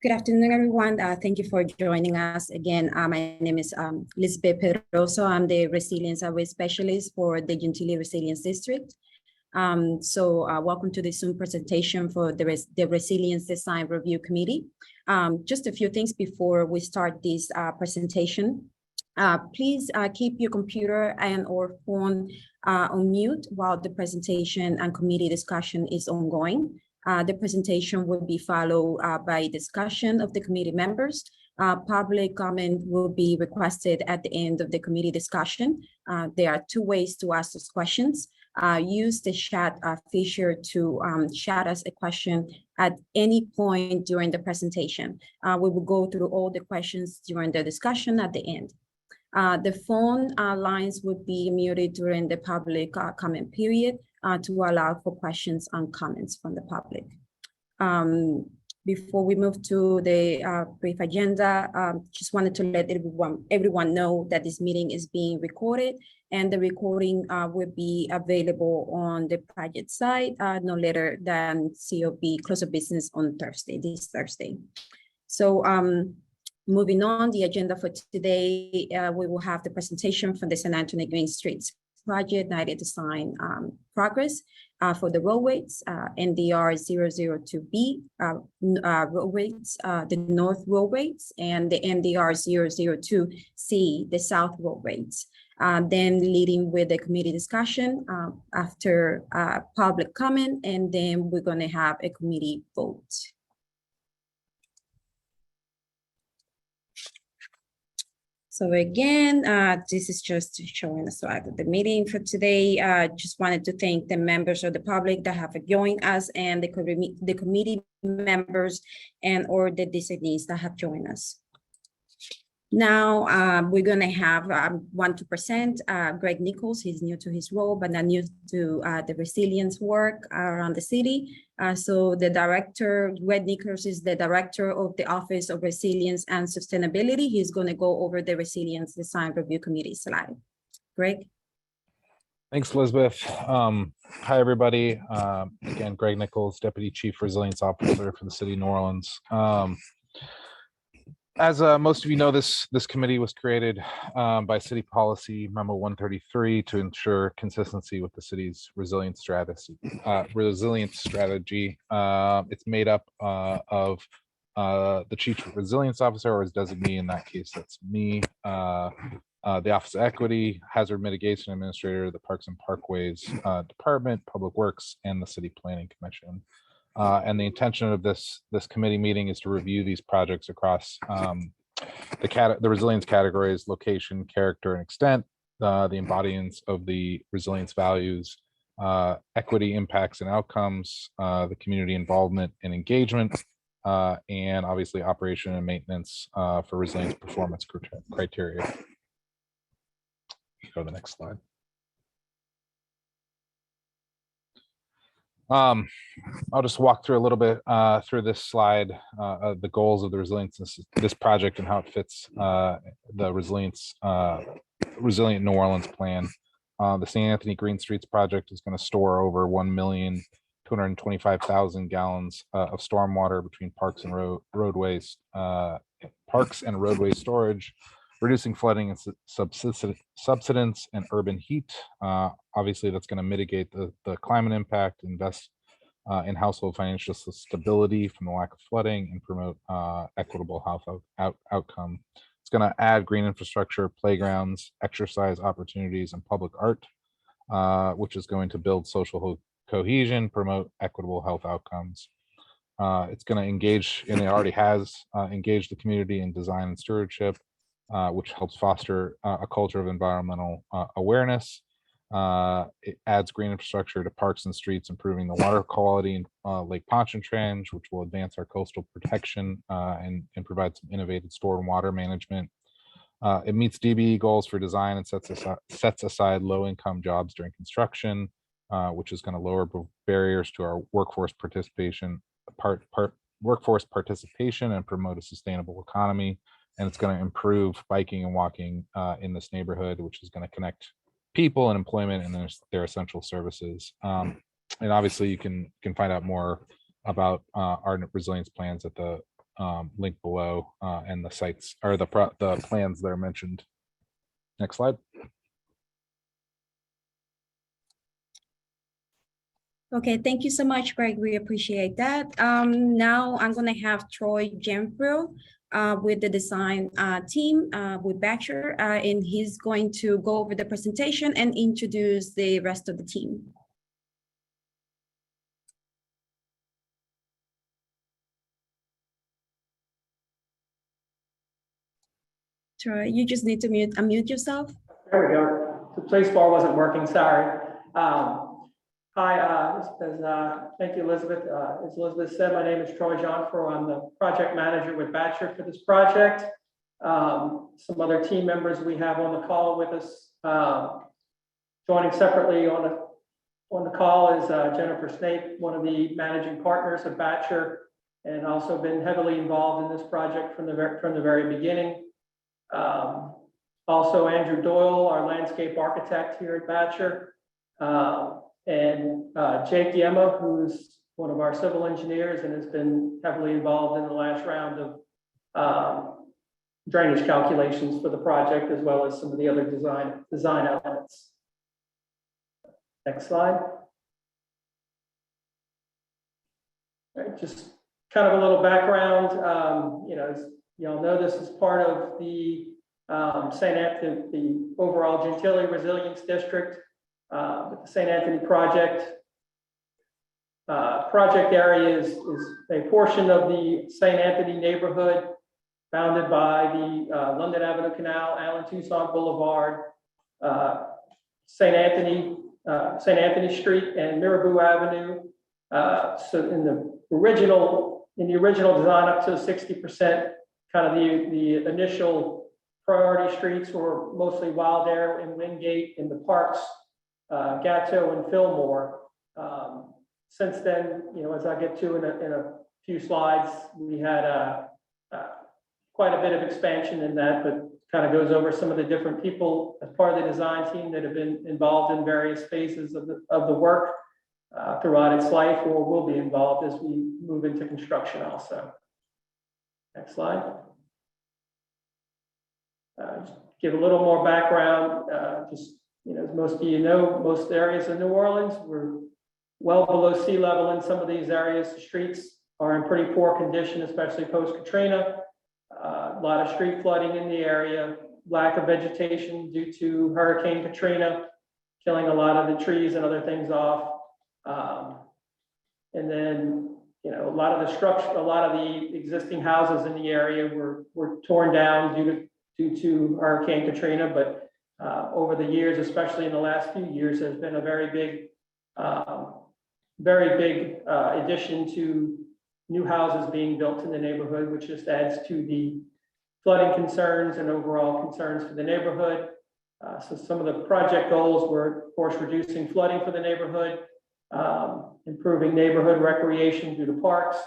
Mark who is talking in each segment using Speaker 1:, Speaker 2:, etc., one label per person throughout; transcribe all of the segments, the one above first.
Speaker 1: Good afternoon, everyone. Thank you for joining us again. My name is Elizabeth Pedroso. I'm the Resilience Survey Specialist for the Gentilly Resilience District. Welcome to the Zoom presentation for the Resilience Design Review Committee. Just a few things before we start this presentation. Please keep your computer and or phone on mute while the presentation and committee discussion is ongoing. The presentation will be followed by discussion of the committee members. Public comment will be requested at the end of the committee discussion. There are two ways to ask those questions. Use the chat feature to chat us a question at any point during the presentation. We will go through all the questions during the discussion at the end. The phone lines would be muted during the public comment period to allow for questions and comments from the public. Before we move to the brief agenda, just wanted to let everyone know that this meeting is being recorded, and the recording will be available on the project site no later than close of business on this Thursday. So moving on, the agenda for today, we will have the presentation from the San Antonio Green Streets Project 90 Design Progress for the Roadways, NDR 002B Roadways, the North Roadways, and the NDR 002C, the South Roadways. Then leading with the committee discussion after public comment, and then we're going to have a committee vote. So again, this is just showing the slide of the meeting for today. Just wanted to thank the members of the public that have joined us, and the committee members and or the designees that have joined us. Now we're going to have one to present Greg Nichols. He's new to his role, but not new to the resilience work around the city. So the director, Greg Nichols, is the director of the Office of Resilience and Sustainability. He's going to go over the Resilience Design Review Committee slide. Greg?
Speaker 2: Thanks, Elizabeth. Hi, everybody. Again, Greg Nichols, Deputy Chief Resilience Officer for the City of New Orleans. As most of you know, this committee was created by City Policy Memo 133 to ensure consistency with the city's resilience strategy. It's made up of the Chief Resilience Officer, or his designee. In that case, that's me. The Office of Equity, Hazard Mitigation Administrator, the Parks and Parkways Department, Public Works, and the City Planning Commission. And the intention of this committee meeting is to review these projects across the resilience categories: location, character, and extent, the embodiments of the resilience values, equity, impacts, and outcomes, the community involvement and engagement, and obviously operation and maintenance for resilience performance criteria. Go to the next slide. I'll just walk through a little bit through this slide, the goals of the resilience, this project, and how it fits the Resilient New Orleans plan. The St. Anthony Green Streets project is going to store over 1,225,000 gallons of stormwater between parks and roadways storage, reducing flooding and subsidence and urban heat. Obviously, that's going to mitigate the climate impact, invest in household financial stability from the lack of flooding, and promote equitable health outcome. It's going to add green infrastructure, playgrounds, exercise opportunities, and public art, which is going to build social cohesion, promote equitable health outcomes. It's going to engage, and it already has engaged the community in design and stewardship, which helps foster a culture of environmental awareness. It adds green infrastructure to parks and streets, improving the water quality in Lake Pontchartrain, which will advance our coastal protection and provide some innovative storm water management. It meets DBE goals for design and sets aside low-income jobs during construction, which is going to lower barriers to our workforce participation and promote a sustainable economy. And it's going to improve biking and walking in this neighborhood, which is going to connect people and employment and their essential services. And obviously you can find out more about our resilience plans at the link below and the sites or the plans that are mentioned. Next slide.
Speaker 1: Okay, thank you so much, Greg. We appreciate that. Now I'm going to have Troy Gemfrill with the design team with Bachelor, and he's going to go over the presentation and introduce the rest of the team. Troy, you just need to unmute yourself.
Speaker 3: There we go. The place bar wasn't working, sorry. Hi, thank you, Elizabeth. As Elizabeth said, my name is Troy Jonfro. I'm the project manager with Bachelor for this project. Some other team members we have on the call with us. Joining separately on the call is Jennifer Snape, one of the managing partners of Bachelor, and also been heavily involved in this project from the very beginning. Also Andrew Doyle, our landscape architect here at Bachelor, and Jake Yema, who's one of our civil engineers and has been heavily involved in the last round of drainage calculations for the project, as well as some of the other design elements. Next slide. All right, just kind of a little background. As you all know, this is part of the St. Anthony, the overall Gentilly Resilience District. The St. Anthony project area is a portion of the St. Anthony neighborhood bounded by the London Avenue Canal, Allen Toussaint Boulevard, St. Anthony Street, and Mirabeau Avenue. So in the original design, up to 60%, kind of the initial priority streets were mostly Wildare and Wingate in the parks. Gatto and Fillmore. Since then, as I get to in a few slides, we had quite a bit of expansion in that, but kind of goes over some of the different people as part of the design team that have been involved in various phases of the work throughout its life, or will be involved as we move into construction also. Next slide. Give a little more background, as most of you know, most areas of New Orleans, we're well below sea level in some of these areas. The streets are in pretty poor condition, especially post-Katrina. A lot of street flooding in the area, lack of vegetation due to Hurricane Katrina, killing a lot of the trees and other things off. And then, a lot of the existing houses in the area were torn down due to Hurricane Katrina, but over the years, especially in the last few years, there's been a very big addition to new houses being built in the neighborhood, which just adds to the flooding concerns and overall concerns for the neighborhood. So some of the project goals were, of course, reducing flooding for the neighborhood, improving neighborhood recreation through the parks,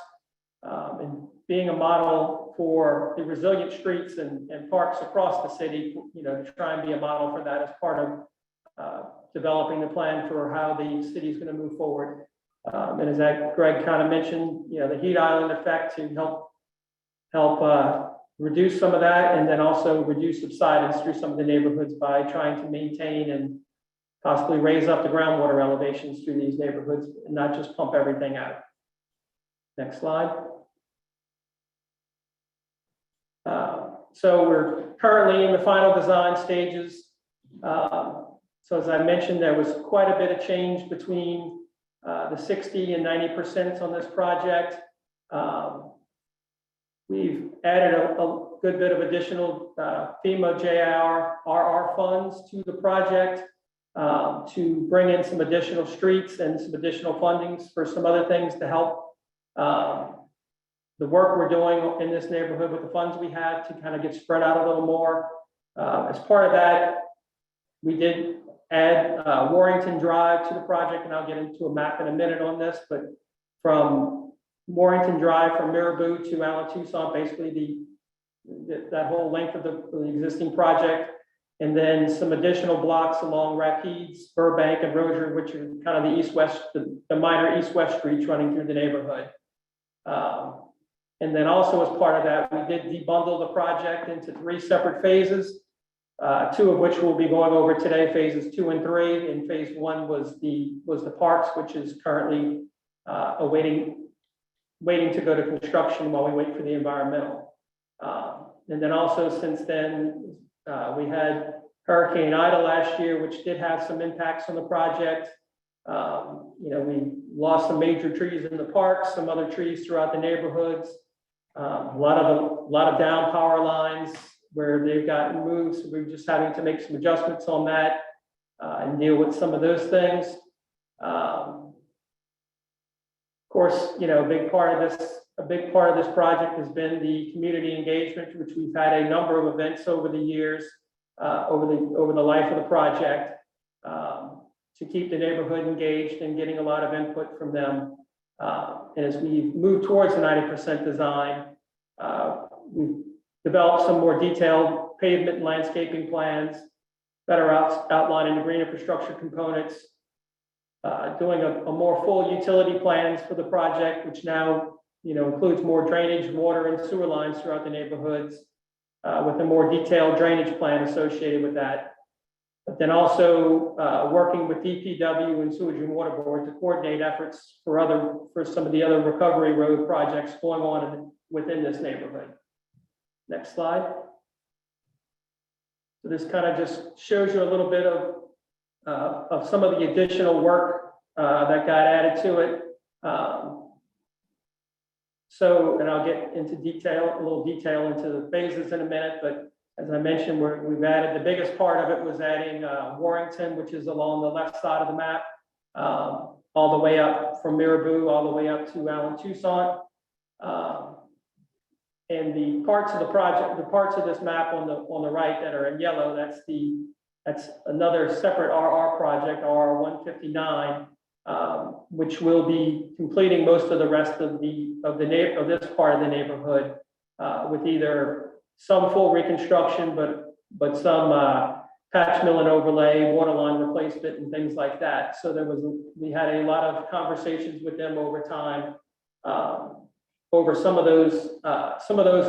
Speaker 3: and being a model for the resilient streets and parks across the city, to try and be a model for that as part of developing the plan for how the city is going to move forward. And as Greg kind of mentioned, the heat island effect to help reduce some of that, and then also reduce subsidence through some of the neighborhoods by trying to maintain and possibly raise up the groundwater elevations through these neighborhoods and not just pump everything out. Next slide. So we're currently in the final design stages. So as I mentioned, there was quite a bit of change between the 60 and 90% on this project. We've added a good bit of additional FEMA JRR funds to the project to bring in some additional streets and some additional fundings for some other things to help the work we're doing in this neighborhood with the funds we have to kind of get spread out a little more. As part of that, we did add Warrington Drive to the project, and I'll get into a map in a minute on this, but from Warrington Drive from Mirabeau to Allen Toussaint, basically that whole length of the existing project, and then some additional blocks along Rapides, Burbank, and Rozier, which are kind of the east-west, the minor east-west streets running through the neighborhood. And then also as part of that, we did debundle the project into 3 separate phases, 2 of which we'll be going over today, phases 2 and 3. And phase 1 was the parks, which is currently waiting to go to construction while we wait for the environmental. And then also since then, we had Hurricane Ida last year, which did have some impacts on the project. You know, we lost some major trees in the parks, some other trees throughout the neighborhoods. A lot of down power lines where they've gotten moved. So we're just having to make some adjustments on that and deal with some of those things. Of course, you know, a big part of this project has been the community engagement, which we've had a number of events over the years, over the life of the project, to keep the neighborhood engaged and getting a lot of input from them. And as we move towards the 90% design, we've developed some more detailed pavement and landscaping plans, better outlining the green infrastructure components, doing a more full utility plans for the project, which now, you know, includes more drainage, water, and sewer lines throughout the neighborhoods, with a more detailed drainage plan associated with that. But then also working with DPW and Sewage and Water Board to coordinate efforts for some of the other recovery road projects going on within this neighborhood. Next slide. So this kind of just shows you a little bit of some of the additional work that got added to it. And I'll get into a little detail into the phases in a minute, but as I mentioned, we've added, the biggest part of it was adding Warrington, which is along the left side of the map, all the way up from Mirabeau, all the way up to Allen Toussaint. And the parts of the project, the parts of this map on the right that are in yellow, that's another separate RR project, RR 159, which will be completing most of the rest of this part of the neighborhood, with either some full reconstruction, but some patch mill and overlay, water line replacement, and things like that. So we had a lot of conversations with them over time, over some of those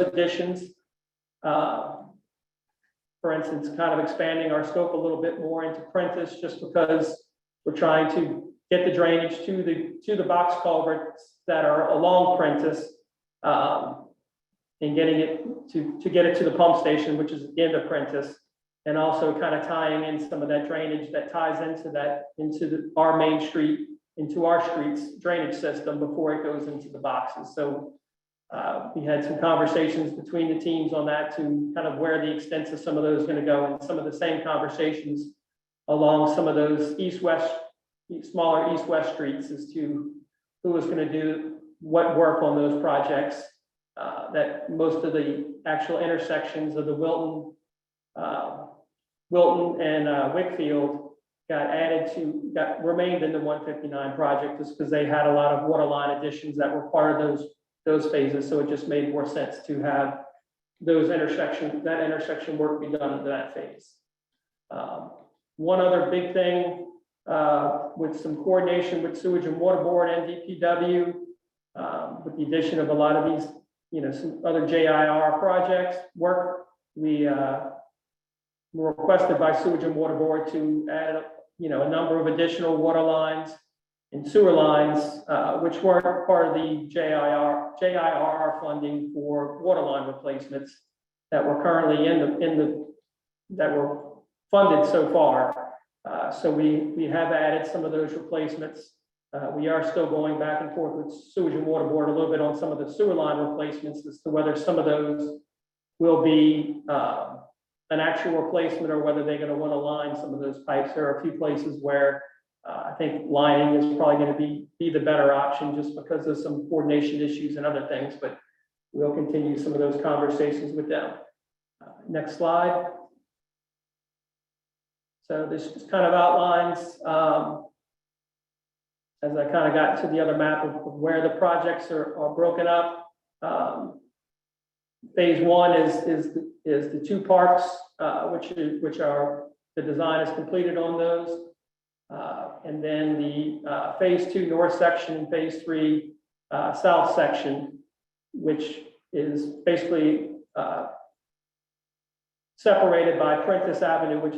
Speaker 3: additions. For instance, kind of expanding our scope a little bit more into Prentice, just because we're trying to get the drainage to the box culverts that are along Prentice, and getting it to get it to the pump station, which is at the end of Prentice, and also kind of tying in some of that drainage that ties into our main street, into our street's drainage system before it goes into the boxes. So we had some conversations between the teams on that, to kind of where the extents of some of those are going to go, and some of the same conversations along some of those smaller east-west streets as to who was going to do what work on those projects. That most of the actual intersections of the Wilton and Wickfield remained in the 159 project, just because they had a lot of water line additions that were part of those phases. So it just made more sense to have that intersection work be done into that phase. One other big thing, with some coordination with Sewage and Water Board and DPW, with the addition of a lot of these, some other JIR projects work, we were requested by Sewage and Water Board to add, a number of additional water lines and sewer lines, which weren't part of the JIR funding for water line replacements that were currently that were funded so far. So we have added some of those replacements. We are still going back and forth with Sewage and Water Board a little bit on some of the sewer line replacements as to whether some of those will be an actual replacement, or whether they're going to want to line some of those pipes. There are a few places where I think lining is probably going to be the better option, just because of some coordination issues and other things, but we'll continue some of those conversations with them. Next slide. So this just kind of outlines, as I kind of got to the other map of where the projects are broken up. Phase one is the two parks, which are, the design is completed on those. And then the phase two north section and phase three south section, which is basically separated by Prentice Avenue, which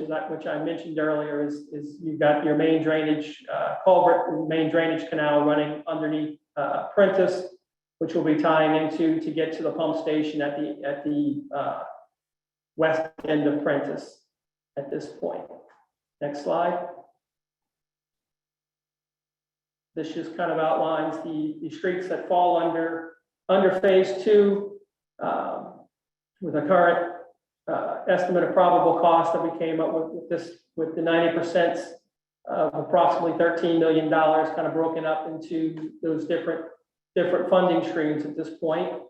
Speaker 3: I mentioned earlier, is you've got your main drainage culvert and main drainage canal running underneath Prentice, which will be tying into to get to the pump station at the west end of Prentice at this point. Next slide. This just kind of outlines the streets that fall under phase two, with a current estimate of probable cost that we came up with the 90% of approximately $13 million, kind of broken up into those different funding streams at this point.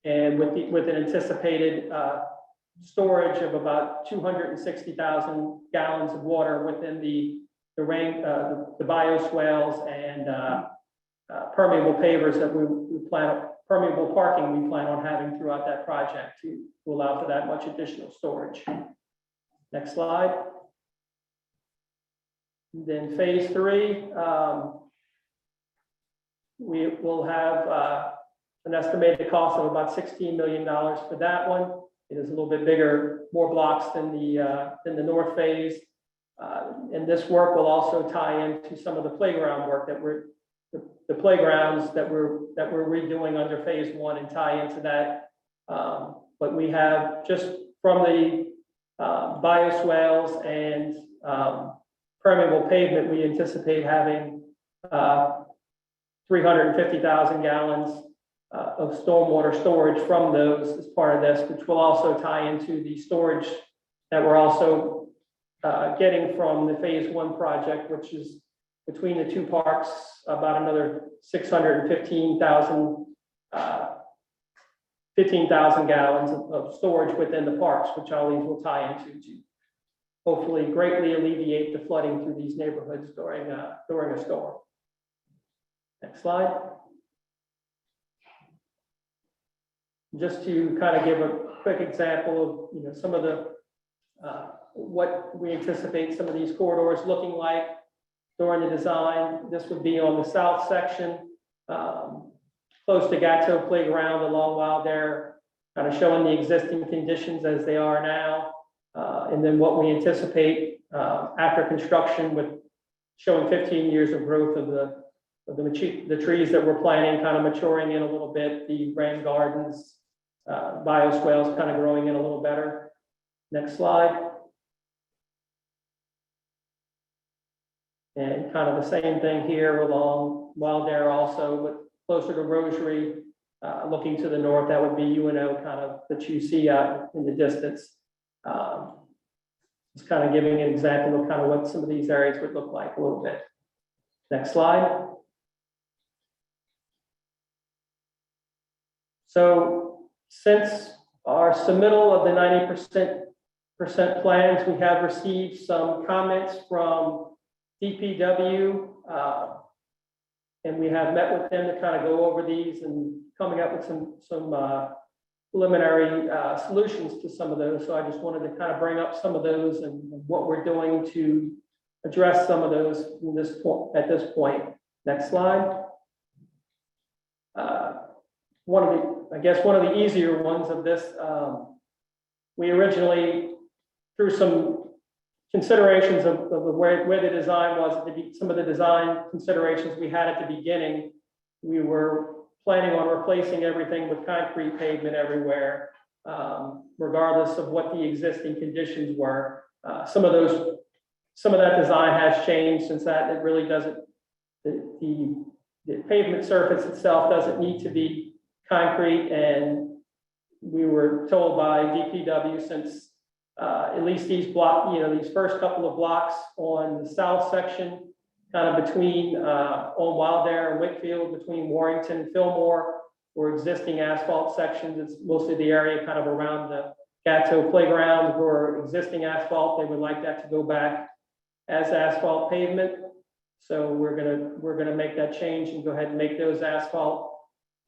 Speaker 3: And with an anticipated storage of about 260,000 gallons of water within the bioswales and permeable pavers that permeable parking we plan on having throughout that project to allow for that much additional storage. Next slide. And then phase three, we will have an estimated cost of about $16 million for that one. It is a little bit bigger, more blocks than the north phase. And this work will also tie into some of the playground work that the playgrounds that we're redoing under phase one and tie into that. But we have just from the bioswales and permeable pavement, we anticipate having 350,000 gallons of stormwater storage from those as part of this, which will also tie into the storage that we're also getting from the phase one project, which is between the two parks, about another 615,000 15,000 gallons of storage within the parks, which all these will tie into to hopefully greatly alleviate the flooding through these neighborhoods during a storm. Next slide. Just to kind of give a quick example of some of the what we anticipate some of these corridors looking like during the design. This would be on the south section, close to Gatto Playground, along Wildare, kind of showing the existing conditions as they are now, and then what we anticipate after construction, with showing 15 years of growth of the trees that we're planting kind of maturing in a little bit, the rain gardens, bioswales kind of growing in a little better. Next slide. And kind of the same thing here along Wildare also, but closer to Rosary, looking to the north, that would be UNO kind of that you see out in the distance. Just kind of giving an example of kind of what some of these areas would look like a little bit. Next slide. So since our submittal of the 90% plans, we have received some comments from DPW, and we have met with them to kind of go over these and coming up with some preliminary solutions to some of those. So I just wanted to kind of bring up some of those and what we're doing to address some of those at this point. Next slide. One of the easier ones of this, we originally, through some considerations of where the design was, some of the design considerations we had at the beginning, we were planning on replacing everything with concrete pavement everywhere, regardless of what the existing conditions were. Some of that design has changed since that. It really doesn't, the pavement surface itself doesn't need to be concrete, and we were told by DPW, since at least these first couple of blocks on the south section, kind of between on Wildare and Whitfield, between Warrington and Fillmore, were existing asphalt sections. It's mostly the area kind of around the Gatto Playground were existing asphalt. They would like that to go back as asphalt pavement. So we're gonna make that change and go ahead and make those asphalt.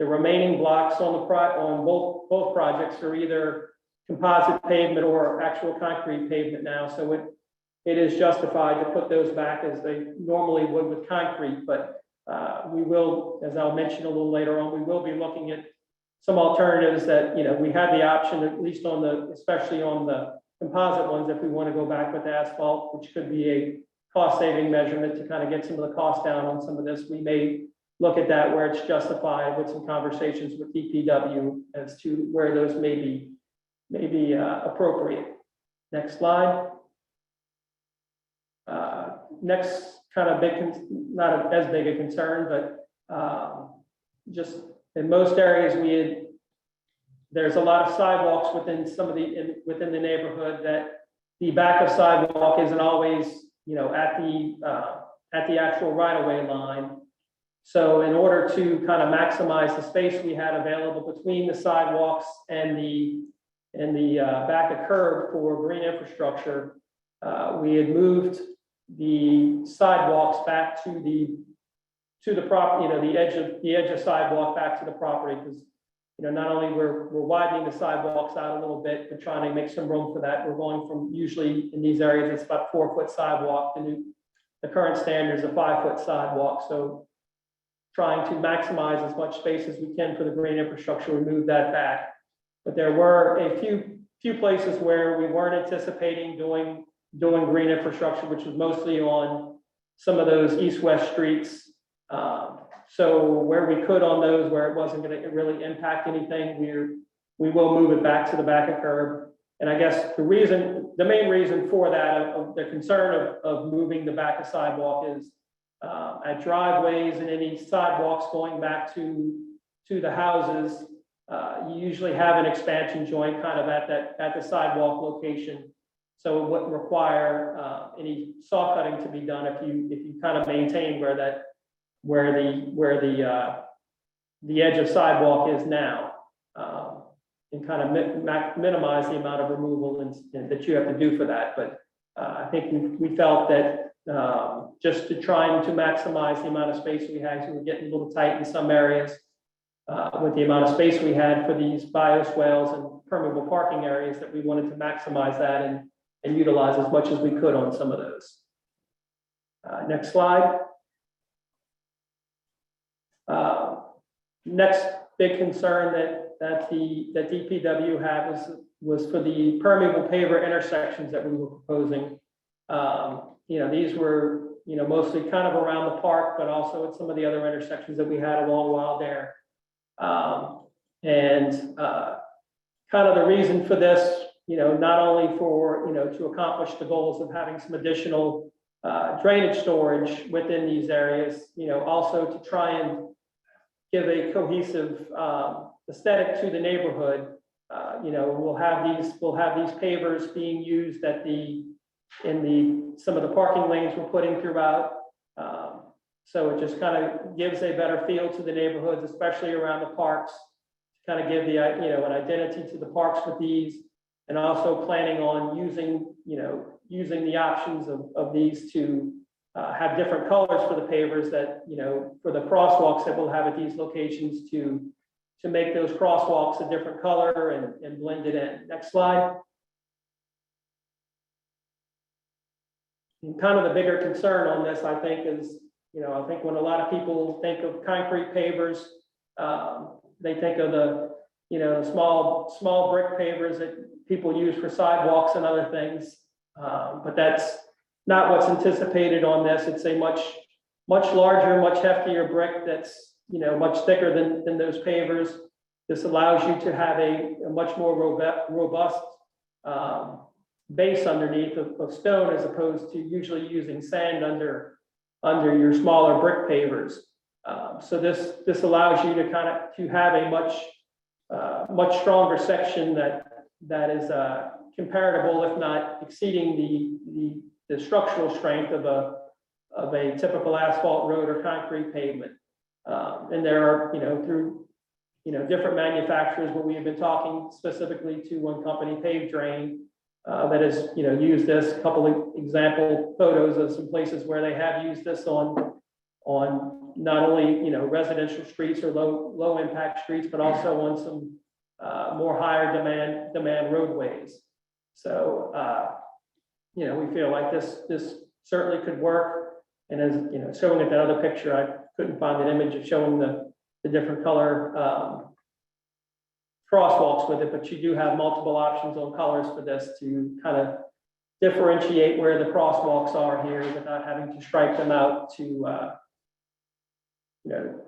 Speaker 3: The remaining blocks on both projects are either composite pavement or actual concrete pavement now. So it is justified to put those back as they normally would with concrete, but we will, as I'll mention a little later on, we will be looking at some alternatives that, we have the option, at least especially on the composite ones, if we want to go back with asphalt, which could be a cost saving measurement to kind of get some of the costs down on some of this. We may look at that where it's justified with some conversations with DPW as to where those may be appropriate. Next slide. Next kind of not as big a concern, but just in most areas there's a lot of sidewalks within within the neighborhood that the back of sidewalk isn't always, at the actual right-of-way line. So in order to kind of maximize the space we had available between the sidewalks and the back of curb for green infrastructure, we had moved the sidewalks back to the property, the edge of sidewalk back to the property, because not only we're widening the sidewalks out a little bit, but trying to make some room for that. We're going from, usually in these areas, it's about 4-foot sidewalk. The current standard is a 5-foot sidewalk. So trying to maximize as much space as we can for the green infrastructure, we moved that back. But there were a few places where we weren't anticipating doing green infrastructure, which was mostly on some of those east-west streets. So where we could on those, where it wasn't going to really impact anything, we will move it back to the back of curb. And I guess the main reason for that, the concern of moving the back of sidewalk is at driveways and any sidewalks going back to the houses, you usually have an expansion joint kind of at the sidewalk location. So it wouldn't require any saw cutting to be done if you kind of maintain where the edge of sidewalk is now, and kind of minimize the amount of removal that you have to do for that. But I think we felt that just to trying to maximize the amount of space we had, so we're getting a little tight in some areas with the amount of space we had for these bioswales and permeable parking areas, that we wanted to maximize that and utilize as much as we could on some of those. Next slide. Next big concern that DPW had was for the permeable paver intersections that we were proposing. These were mostly kind of around the park, but also at some of the other intersections that we had along Wild Air. Kind of the reason for this, not only for to accomplish the goals of having some additional drainage storage within these areas, also to try and give a cohesive aesthetic to the neighborhood. We'll have these pavers being used in some of the parking lanes we're putting throughout. So it just kind of gives a better feel to the neighborhoods, especially around the parks, to kind of give an identity to the parks with these, and also planning on using the options of these to have different colors for the pavers, that for the crosswalks that we'll have at these locations, to make those crosswalks a different color and blend it in. Next slide. And kind of the bigger concern on this, I think, is I think when a lot of people think of concrete pavers, they think of the small brick pavers that people use for sidewalks and other things, but that's not what's anticipated on this. It's a much larger, much heftier brick that's much thicker than those pavers. This allows you to have a much more robust base underneath of stone, as opposed to usually using sand under your smaller brick pavers. So this allows you to have a much stronger section that is comparable, if not exceeding the structural strength of a typical asphalt road or concrete pavement. And there are, through different manufacturers, but we have been talking specifically to one company, Pave Drain, that has used this. A couple of example photos of some places where they have used this on not only, residential streets or low impact streets, but also on some more higher demand roadways. So, we feel like this certainly could work. And as, showing it that other picture, I couldn't find an image of showing the different color crosswalks with it, but you do have multiple options on colors for this to kind of differentiate where the crosswalks are here without having to strike them out to,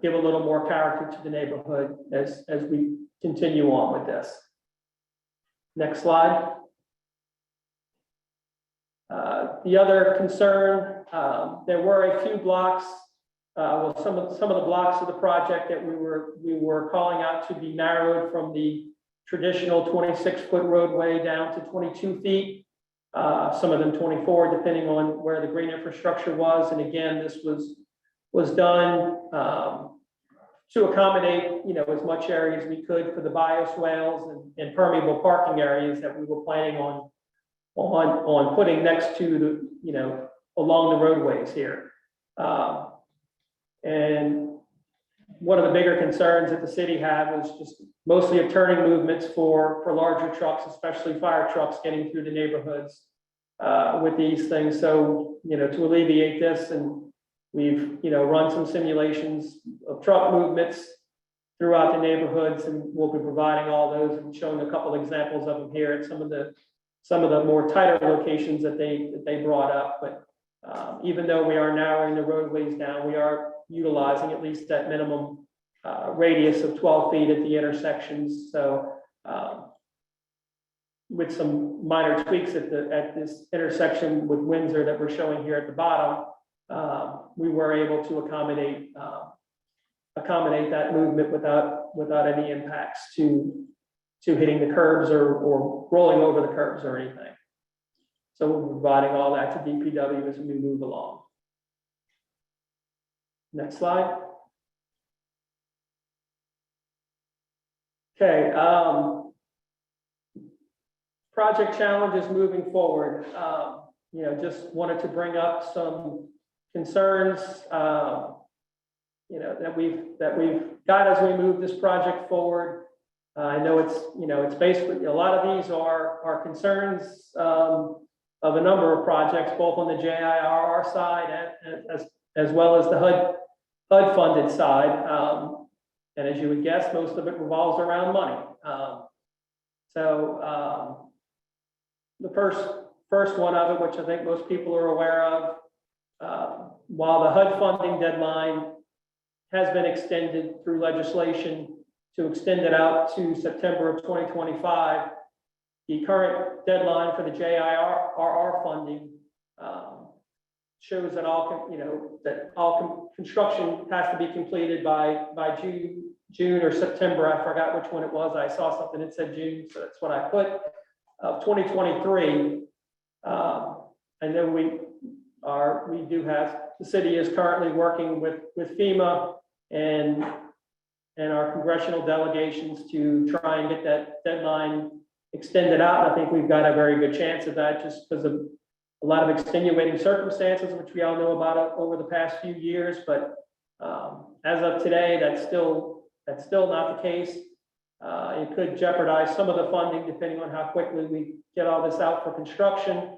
Speaker 3: give a little more character to the neighborhood as we continue on with this. Next slide. The other concern, there were a few blocks, some of the blocks of the project that we were calling out to be narrowed from the traditional 26-foot roadway down to 22 feet. Some of them 24, depending on where the green infrastructure was. And again, this was done to accommodate, as much area as we could for the bioswales and permeable parking areas that we were planning on putting next to the, along the roadways here. And one of the bigger concerns that the city had was just mostly of turning movements for larger trucks, especially fire trucks getting through the neighborhoods with these things. So, to alleviate this, and we've, run some simulations of truck movements throughout the neighborhoods, and we'll be providing all those and showing a couple examples of them here at some of the more tighter locations that they brought up. But even though we are narrowing the roadways down, we are utilizing at least that minimum radius of 12 feet at the intersections. So with some minor tweaks at this intersection with Windsor that we're showing here at the bottom, we were able to accommodate that movement without any impacts to hitting the curbs or rolling over the curbs or anything. So we're providing all that to DPW as we move along. Next slide. Okay, project challenges moving forward. Just wanted to bring up some concerns, that we've got as we move this project forward. I know it's basically, a lot of these are concerns of a number of projects, both on the JIRR side as well as the HUD funded side. And as you would guess, most of it revolves around money. So the first one of it, which I think most people are aware of, while the HUD funding deadline has been extended through legislation to extend it out to September of 2025, the current deadline for the JIRR funding shows that all construction has to be completed by June or September. I forgot which one it was. I saw something that said June, so that's what I put, of 2023. And then we do have, the city is currently working with FEMA and our congressional delegations to try and get that deadline extended out. And I think we've got a very good chance of that, just because of a lot of extenuating circumstances, which we all know about over the past few years. But as of today, that's still not the case. It could jeopardize some of the funding depending on how quickly we get all this out for construction.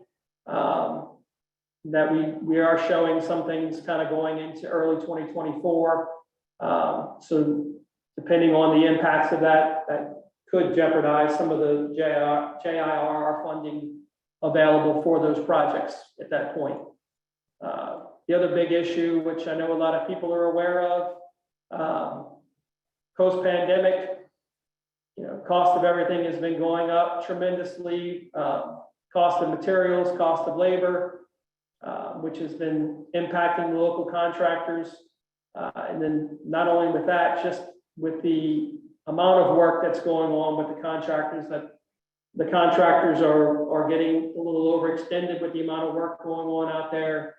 Speaker 3: That we are showing some things kind of going into early 2024. So depending on the impacts of that could jeopardize some of the JIRR funding available for those projects at that point. The other big issue, which I know a lot of people are aware of, post-pandemic, cost of everything has been going up tremendously. Cost of materials, cost of labor, which has been impacting the local contractors. And then not only with that, just with the amount of work that's going on with the contractors, that the contractors are getting a little overextended with the amount of work going on out there.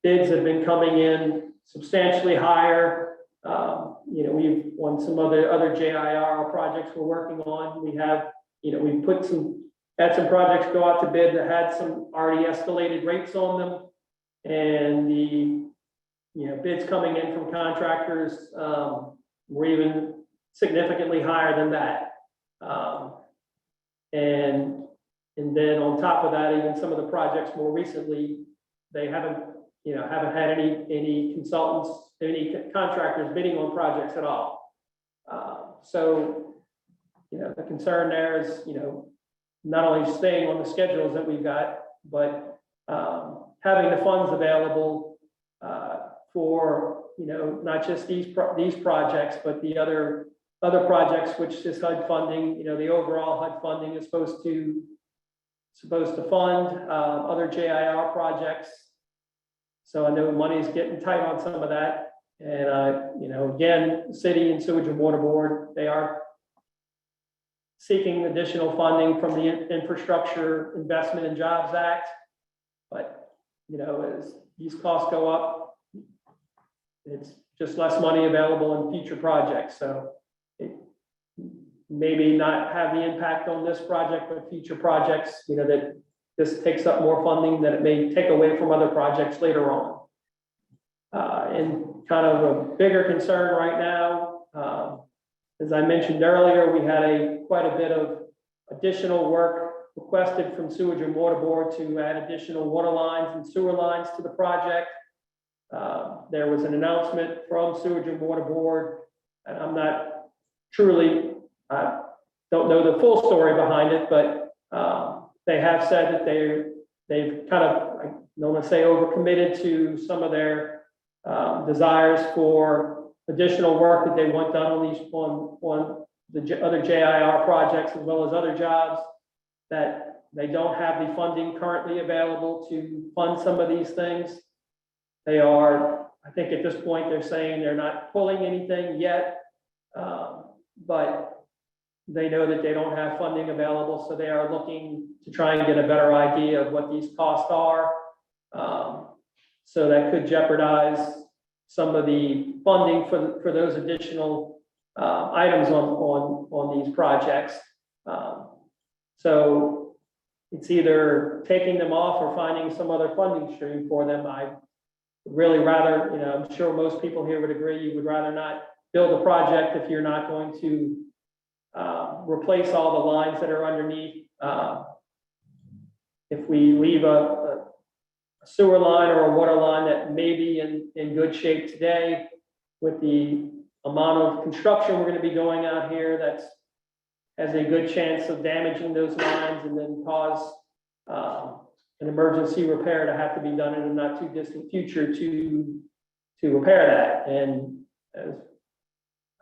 Speaker 3: Bids have been coming in substantially higher. We've on some other JIR projects we're working on. We have, we've had some projects go out to bid that had some already escalated rates on them, and bids coming in from contractors were even significantly higher than that. And then on top of that, even some of the projects more recently, they haven't had any consultants, any contractors bidding on projects at all. So, the concern there is, not only staying on the schedules that we've got, but having the funds available for, not just these projects, but the other projects, which is HUD funding. The overall HUD funding is supposed to fund other JIR projects. So I know money's getting tight on some of that. And, again, city and sewage and water board, they are seeking additional funding from the Infrastructure Investment and Jobs Act. But, as these costs go up, it's just less money available in future projects. So it maybe not have the impact on this project, but future projects, that this takes up more funding that it may take away from other projects later on. And kind of a bigger concern right now, as I mentioned earlier, we had quite a bit of additional work requested from Sewage and Water Board to add additional water lines and sewer lines to the project. There was an announcement from Sewage and Water Board, and I'm not truly, I don't know the full story behind it, but they have said that they've kind of, I don't want to say overcommitted to some of their desires for additional work that they want done on the other JIR projects, as well as other jobs, that they don't have the funding currently available to fund some of these things. They are, I think at this point, they're saying they're not pulling anything yet, but they know that they don't have funding available, so they are looking to try and get a better idea of what these costs are. So that could jeopardize some of the funding for those additional items on these projects. So it's either taking them off or finding some other funding stream for them. I would really rather, I'm sure most people here would agree, you would rather not build a project if you're not going to replace all the lines that are underneath. If we leave a sewer line or a water line that may be in good shape today, with the amount of construction we're going to be doing out here, that's has a good chance of damaging those lines and then cause an emergency repair to have to be done in a not too distant future to repair that. And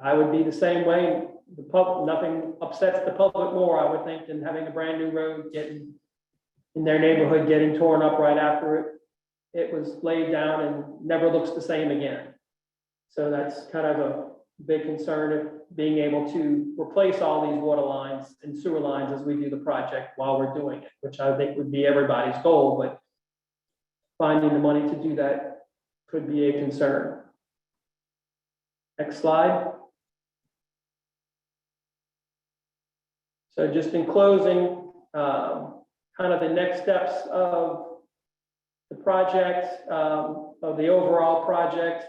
Speaker 3: I would be the same way. Nothing upsets the public more, I would think, than having a brand new road getting in their neighborhood, getting torn up right after it was laid down and never looks the same again. So that's kind of a big concern of being able to replace all these water lines and sewer lines as we do the project while we're doing it, which I think would be everybody's goal, but finding the money to do that could be a concern. Next slide. So just in closing, kind of the next steps of the project, of the overall project.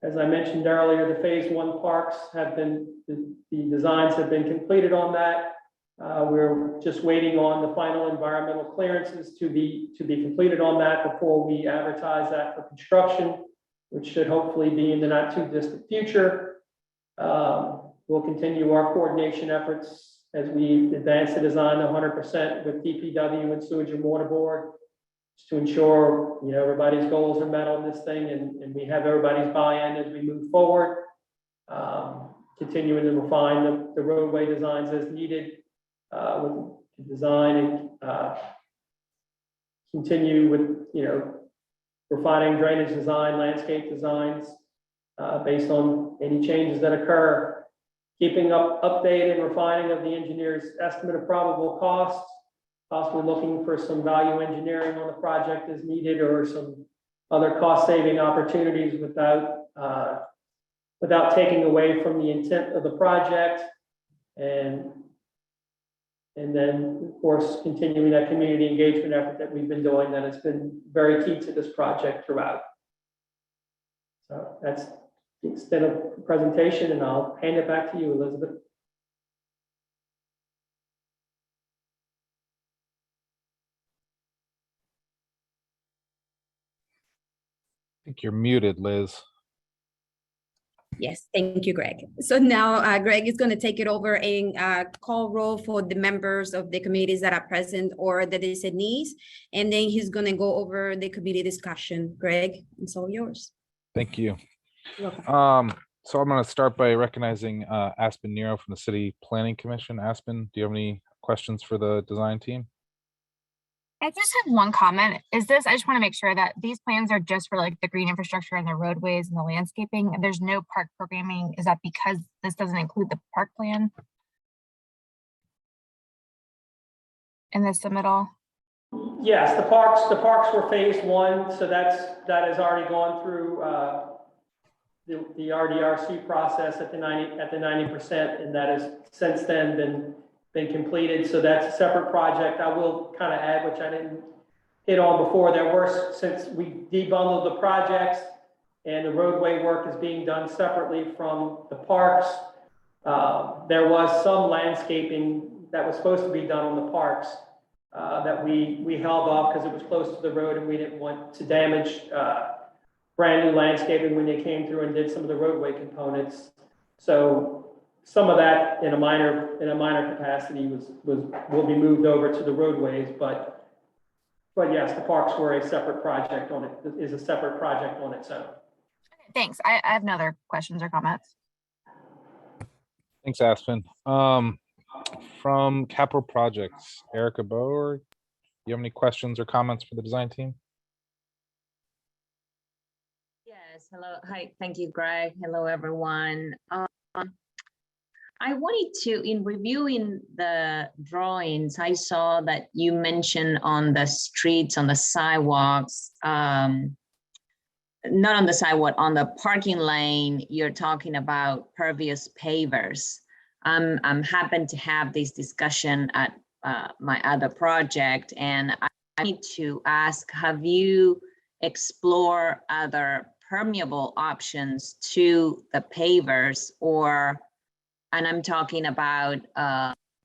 Speaker 3: As I mentioned earlier, the phase 1 parks have been, the designs have been completed on that. We're just waiting on the final environmental clearances to be completed on that before we advertise that for construction, which should hopefully be in the not too distant future. We'll continue our coordination efforts as we advance the design 100% with DPW and Sewage and Water Board, to ensure everybody's goals are met on this thing, and we have everybody's buy-in as we move forward. Continuing to refine the roadway designs as needed, with the design, and continue with refining drainage design, landscape designs, based on any changes that occur. Keeping up update and refining of the engineer's estimate of probable costs, possibly looking for some value engineering on the project as needed, or some other cost-saving opportunities without taking away from the intent of the project. And then, of course, continuing that community engagement effort that we've been doing, that has been very key to this project throughout. So that's the extent of the presentation, and I'll hand it back to you, Elizabeth.
Speaker 2: I think you're muted, Liz.
Speaker 1: Yes, thank you, Greg. So now Greg is going to take it over and call roll for the members of the committees that are present or the designees, and then he's going to go over the committee discussion. Greg, it's all yours.
Speaker 2: Thank you.
Speaker 1: You're welcome.
Speaker 2: So I'm going to start by recognizing Aspen Nero from the City Planning Commission. Aspen, do you have any questions for the design team?
Speaker 4: I just have one comment. I just want to make sure that these plans are just for like the green infrastructure and the roadways and the landscaping, and there's no park programming. Is that because this doesn't include the park plan in the submittal?
Speaker 3: Yes, the parks were phase one, so that has already gone through the RDRC process at the 90%, and that has since then been completed. So that's a separate project. I will kind of add, which I didn't hit on before, since we debundled the projects and the roadway work is being done separately from the parks, there was some landscaping that was supposed to be done on the parks that we held off because it was close to the road and we didn't want to damage brand new landscaping when they came through and did some of the roadway components. So some of that in a minor capacity will be moved over to the roadways, but yes, the parks were a separate project on its own.
Speaker 4: Thanks. I have no other questions or comments.
Speaker 2: Thanks, Aspen. From Capital Projects, Erica Boer, do you have any questions or comments for the design team?
Speaker 5: Yes, hello. Hi, thank you, Greg. Hello, everyone. I wanted to, in reviewing the drawings, I saw that you mentioned on the streets, on the sidewalks, not on the sidewalk, on the parking lane, you're talking about pervious pavers. I'm happen to have this discussion at my other project, and I need to ask, have you explored other permeable options to the pavers, and I'm talking about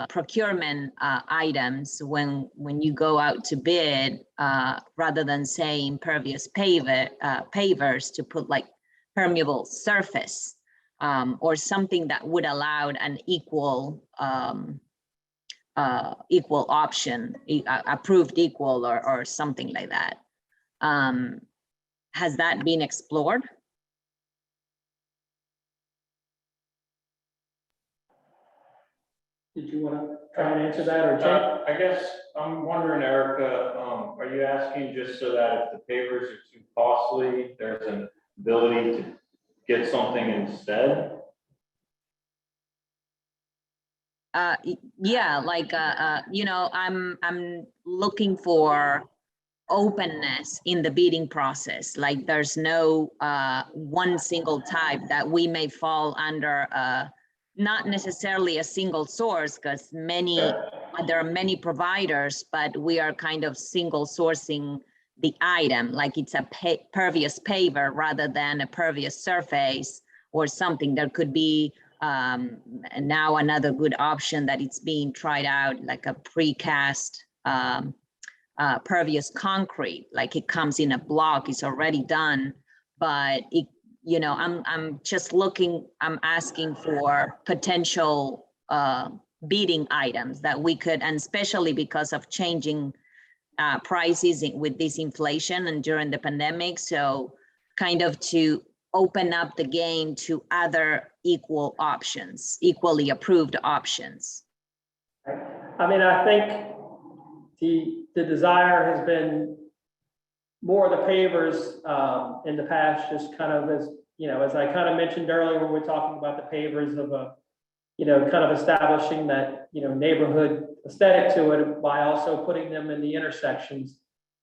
Speaker 5: procurement items when you go out to bid, rather than saying pervious pavers, to put like permeable surface, or something that would allow an equal option, approved equal or something like that. Has that been explored?
Speaker 3: Did you want to try and answer that, or Jake?
Speaker 6: I guess I'm wondering, Erica, are you asking just so that if the pavers are too costly, there's an ability to get something instead?
Speaker 5: Yeah, like I'm looking for openness in the bidding process. Like there's no one single type that we may fall under, not necessarily a single source, because there are many providers, but we are kind of single sourcing the item, like it's a pervious paver rather than a pervious surface or something. There could be now another good option that it's being tried out, like a precast pervious concrete, like it comes in a block, it's already done, but it, I'm just looking, I'm asking for potential bidding items that we could, and especially because of changing prices with this inflation and during the pandemic. So kind of to open up the game to other equal options, equally approved options.
Speaker 3: I mean, I think the desire has been more of the pavers in the past, just kind of as I kind of mentioned earlier when we're talking about the pavers of kind of establishing that, neighborhood aesthetic to it by also putting them in the intersections.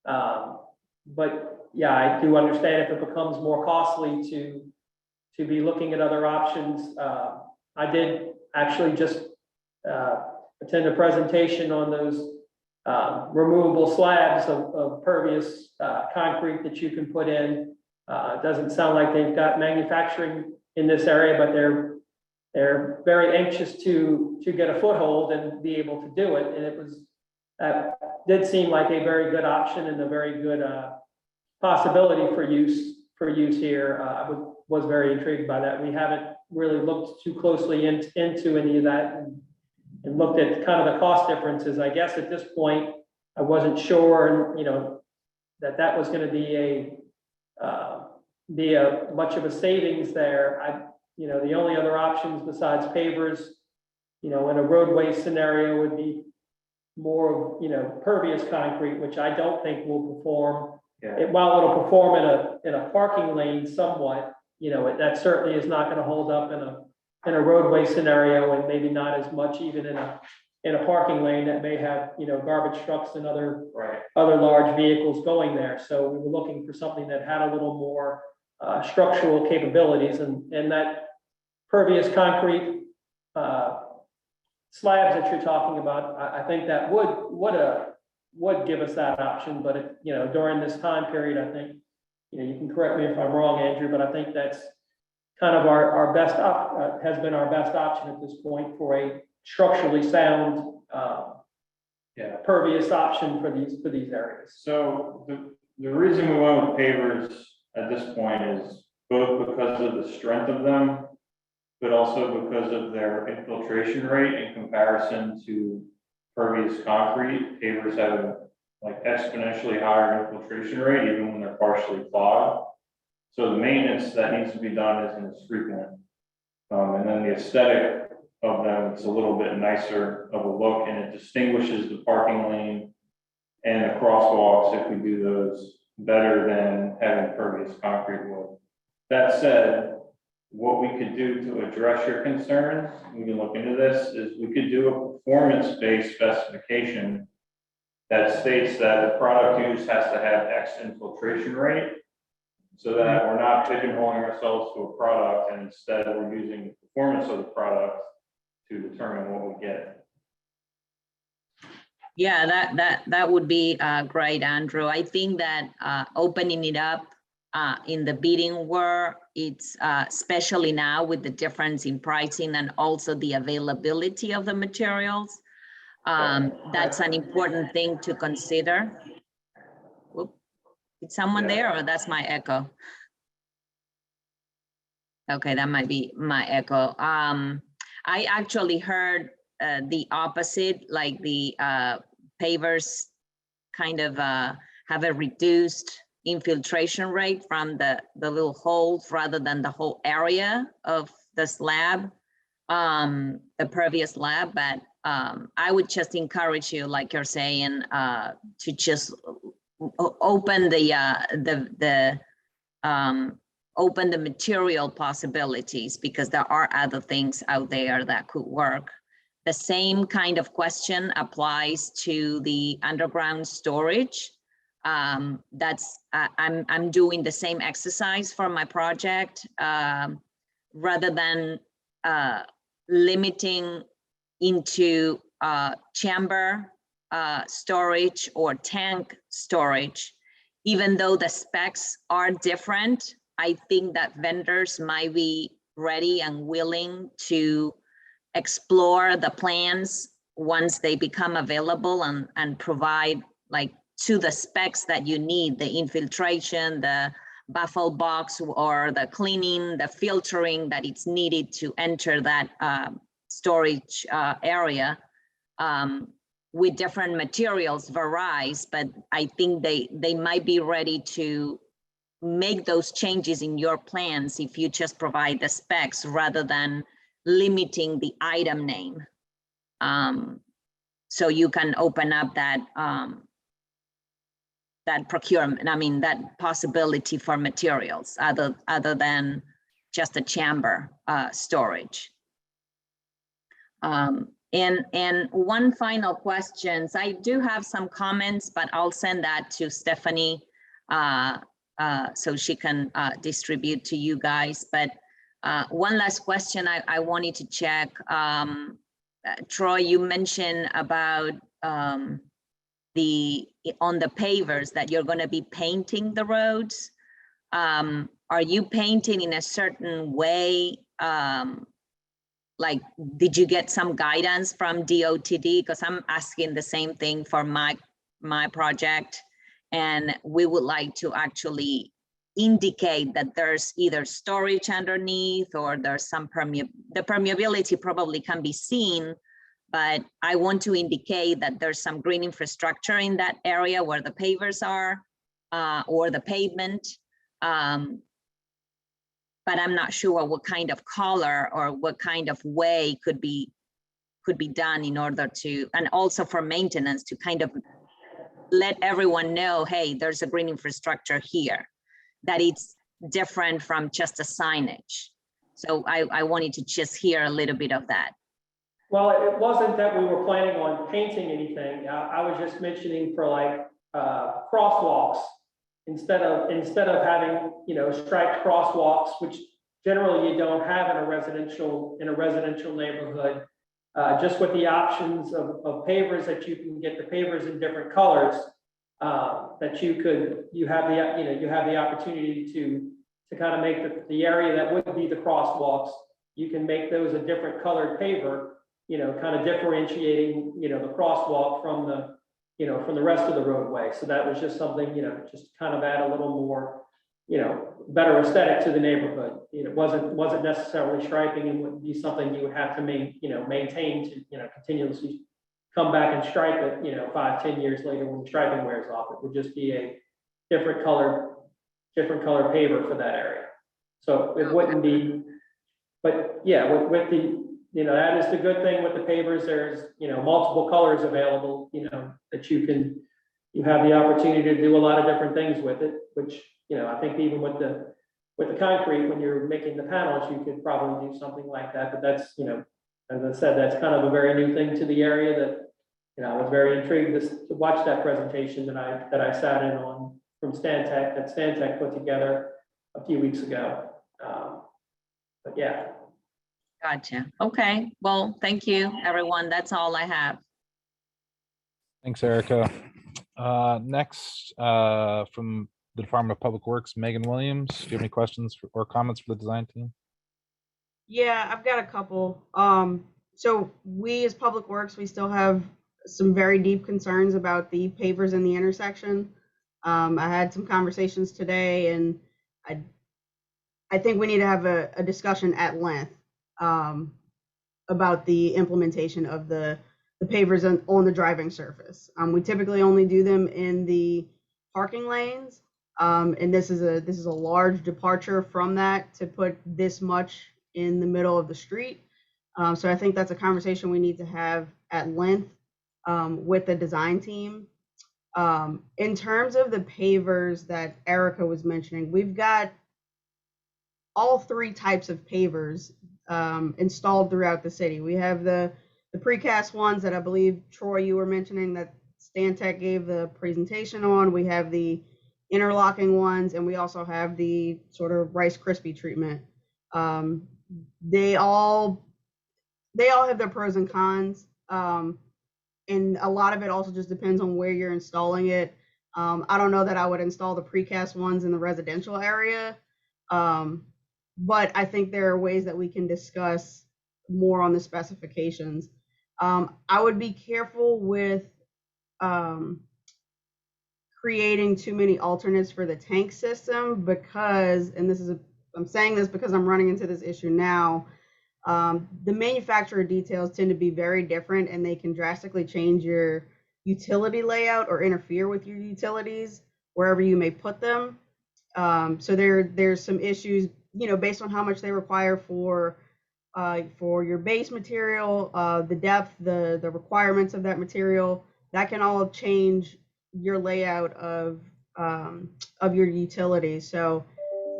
Speaker 3: But yeah, I do understand if it becomes more costly to be looking at other options. I did actually just attend a presentation on those removable slabs of pervious concrete that you can put in It doesn't sound like they've got manufacturing in this area, but they're very anxious to get a foothold and be able to do it. And it was, did seem like a very good option and a very good possibility for use here. I was very intrigued by that. We haven't really looked too closely into any of that and looked at kind of the cost differences. I guess at this point, I wasn't sure, you know, that was going to be a much of a savings there. You know, the only other options besides pavers, you know, in a roadway scenario would be more, you know, pervious concrete, which I don't think will perform.
Speaker 6: Yeah.
Speaker 3: While it'll perform in a parking lane somewhat, you know, that certainly is not going to hold up in a roadway scenario, and maybe not as much even in a parking lane that may have, you know, garbage trucks and other large vehicles going there. So we were looking for something that had a little more structural capabilities, and that pervious concrete slabs that you're talking about, I think that would give us that option. But it, you know, during this time period, I think, you know, you can correct me if I'm wrong, Andrew, but I think that's kind of our best has been our best option at this point for a structurally sound pervious option for these areas.
Speaker 6: So the reason we went with pavers at this point is both because of the strength of them, but also because of their infiltration rate in comparison to pervious concrete. Pavers have a like exponentially higher infiltration rate even when they're partially clogged. So the maintenance that needs to be done isn't as frequent. And then the aesthetic of them, it's a little bit nicer of a look, and it distinguishes the parking lane and the crosswalks if we do those better than having pervious concrete would. That said, what we could do to address your concerns, we can look into this, is we could do a performance-based specification that states that the product used has to have X infiltration rate, so that we're not pigeonholing ourselves to a product, and instead we're using the performance of the product to determine what we get.
Speaker 5: Yeah, that would be great, Andrew. I think that opening it up in the bidding war, it's especially now with the difference in pricing and also the availability of the materials. That's an important thing to consider. Whoop. Is someone there, or that's my echo? Okay, that might be my echo. I actually heard the opposite, like the pavers kind of have a reduced infiltration rate from the little holes rather than the whole area of the slab, the pervious slab. But I would just encourage you, like you're saying, to just open open the material possibilities, because there are other things out there that could work. The same kind of question applies to the underground storage. That's I'm doing the same exercise for my project, rather than limiting into chamber storage or tank storage. Even though the specs are different, I think that vendors might be ready and willing to explore the plans once they become available and provide like to the specs that you need, the infiltration, the baffle box, or the cleaning, the filtering that it's needed to enter that storage area. With different materials varies, but I think they might be ready to make those changes in your plans if you just provide the specs rather than limiting the item name. So you can open up that that procurement, I mean, that possibility for materials other than just a chamber storage. And one final question. So I do have some comments, but I'll send that to Stephanie so she can distribute to you guys. But one last question I wanted to check. Troy, you mentioned about on the pavers that you're going to be painting the roads. are you painting in a certain way? Like, did you get some guidance from DOTD? Because I'm asking the same thing for my project. And we would like to actually indicate that there's either storage underneath or there's some the permeability probably can be seen, but I want to indicate that there's some green infrastructure in that area where the pavers are or the pavement. But I'm not sure what kind of color or what kind of way could be done in order to, and also for maintenance to kind of let everyone know, hey, there's a green infrastructure here, that it's different from just a signage. So I wanted to just hear a little bit of that.
Speaker 3: Well, it wasn't that we were planning on painting anything. I was just mentioning for like crosswalks, instead of having, you know, striped crosswalks, which generally you don't have in a residential neighborhood. Just with the options of pavers, that you can get the pavers in different colors, that you have the opportunity to kind of make the area that would be the crosswalks, you can make those a different colored paver, you know, kind of differentiating, you know, the crosswalk from the rest of the roadway. So that was just something, you know, just kind of add a little more, you know, better aesthetic to the neighborhood. You know, it wasn't necessarily striping, and wouldn't be something you would have to maintain to, you know, continuously come back and stripe it, you know, 5-10 years later when the striping wears off. It would just be a different color paver for that area. So it wouldn't be, but yeah, with the, you know, that is the good thing with the pavers. There's, you know, multiple colors available, you know, that you have the opportunity to do a lot of different things with it, which, you know, I think even with the concrete, when you're making the panels, you could probably do something like that. But that's, you know, as I said, that's kind of a very new thing to the area that, you know, I was very intrigued to watch that presentation that I sat in on from Stantec, that Stantec put together a few weeks ago. But yeah.
Speaker 5: Gotcha. Okay. Well, thank you, everyone. That's all I have.
Speaker 2: Thanks, Erica. Next, from the Department of Public Works, Megan Williams. Do you have any questions or comments for the design team?
Speaker 7: Yeah, I've got a couple. So we as Public Works, we still have some very deep concerns about the pavers in the intersection. I had some conversations today, and I think we need to have a discussion at length about the implementation of the pavers on the driving surface. We typically only do them in the parking lanes, and this is a large departure from that to put this much in the middle of the street. So I think that's a conversation we need to have at length with the design team. In terms of the pavers that Erica was mentioning, we've got all three types of pavers installed throughout the city. We have the precast ones that I believe, Troy, you were mentioning that Stantec gave the presentation on. We have the interlocking ones, and we also have the sort of Rice Krispie treatment. They all have their pros and cons. And a lot of it also just depends on where you're installing it. I don't know that I would install the precast ones in the residential area. But I think there are ways that we can discuss more on the specifications. I would be careful with creating too many alternates for the tank system because, and I'm saying this because I'm running into this issue now, the manufacturer details tend to be very different, and they can drastically change your utility layout or interfere with your utilities wherever you may put them. So there's some issues, you know, based on how much they require for your base material, the depth, the requirements of that material, that can all change your layout of your utilities. So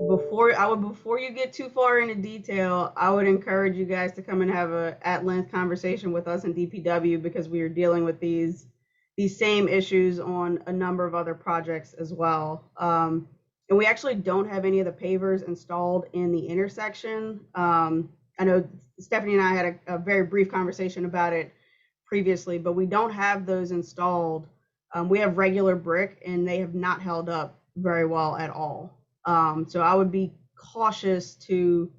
Speaker 7: before you get too far into detail, I would encourage you guys to come and have a at-length conversation with us in DPW, because we are dealing with these same issues on a number of other projects as well. And we actually don't have any of the pavers installed in the intersection. I know Stephanie and I had a very brief conversation about it previously, but we don't have those installed. We have regular brick, and they have not held up very well at all. So I would be cautious to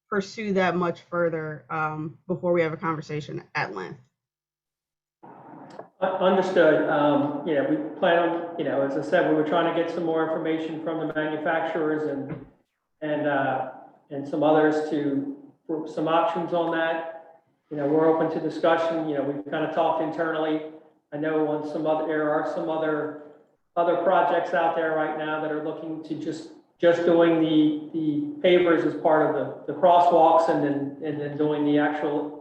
Speaker 7: pursue that much further before we have a conversation at length.
Speaker 3: Understood. Yeah, we plan on, as I said, we were trying to get some more information from the manufacturers and some others for some options on that. We're open to discussion. We've kind of talked internally. I know there are some other projects out there right now that are looking to just doing the pavers as part of the crosswalks and then doing the actual